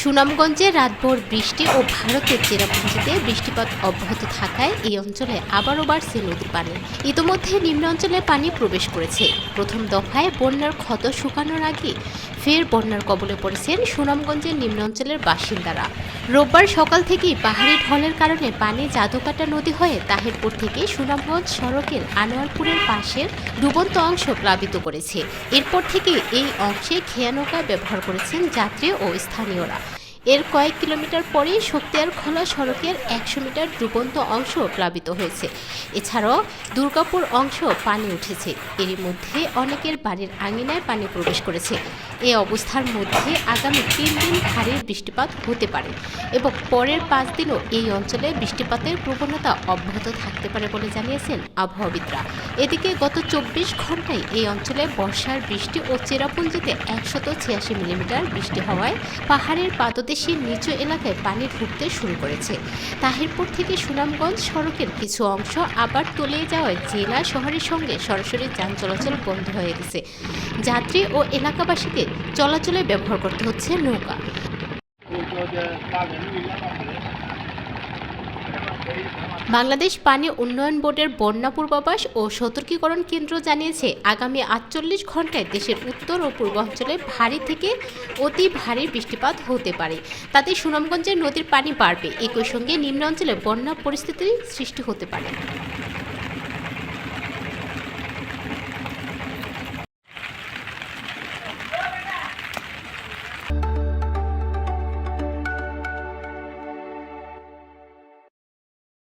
সুনামগঞ্জে রাতভর বৃষ্টি ও ভারতের চেরাপুঞ্জিতে বৃষ্টিপাত অব্যাহত থাকায় এই অঞ্চলে আবারও বাড়ছে নদীর পানি। ইতোমধ্যে নিম্ন অঞ্চলে পানি প্রবেশ করেছে। প্রথম দফায় বন্যার ক্ষত শুকানোর আগে ফের বন্যার কবলে পড়েছেন সুনামগঞ্জের নিম্ন অঞ্চলের বাসিন্দারা। রোববার সকাল থেকেই পাহাড়ি ঢলের কারণে পানি জাদুকাটা নদী হয়ে তাহিরপুর থেকে সুনামগঞ্জ সড়কের আনোয়ারপুরের পাশের ডুবন্ত অংশ প্লাবিত করেছে। এরপর থেকে এই অংশে খেয়া নৌকা ব্যবহার করেছেন যাত্রী ও স্থানীয়রা। এর কয়েক কিলোমিটার পরেই শক্তিয়ার খোলা সড়কের 100 মিটার ডুবন্ত অংশ প্লাবিত হয়েছে। এছাড়াও দুর্গাপুর অংশ পানি উঠেছে। এরই মধ্যে অনেকের বাড়ির আঙিনায় পানি প্রবেশ করেছে। এই অবস্থার মধ্যে আগামী 3 দিন ভারী বৃষ্টিপাত হতে পারে এবং পরের 5 দিনও এই অঞ্চলে বৃষ্টিপাতের প্রবণতা অব্যাহত থাকতে পারে বলে জানিয়েছেন আবহাওয়াবিদরা। এদিকে গত 24 ঘন্টায় এই অঞ্চলে বর্ষার বৃষ্টি ও চেরাপুঞ্জিতে 186 মিলিমিটার বৃষ্টি হওয়ায় পাহাড়ের পাদদেশের নিচু এলাকায় পানি ঢুকতে শুরু করেছে। তাহিরপুর থেকে সুনামগঞ্জ সড়কের কিছু অংশ আবার তলিয়ে যাওয়ায় জেলা শহরের সঙ্গে সরাসরি যান চলাচল বন্ধ হয়ে গেছে। যাত্রী ও এলাকাবাসীকে চলাচলে ব্যবহার করতে হচ্ছে নৌকা। বাংলাদেশ পানি উন্নয়ন বোর্ডের বন্যা পূর্বাভাস ও সতর্কীকরণ কেন্দ্র জানিয়েছে, আগামী 48 ঘন্টায় দেশের উত্তর ও পূর্বাঞ্চলে ভারী থেকে অতি ভারী বৃষ্টিপাত হতে পারে। তাতে সুনামগঞ্জের নদীর পানি বাড়বে, একই সঙ্গে নিম্নাঞ্চলে বন্যা পরিস্থিতির সৃষ্টি হতে পারে।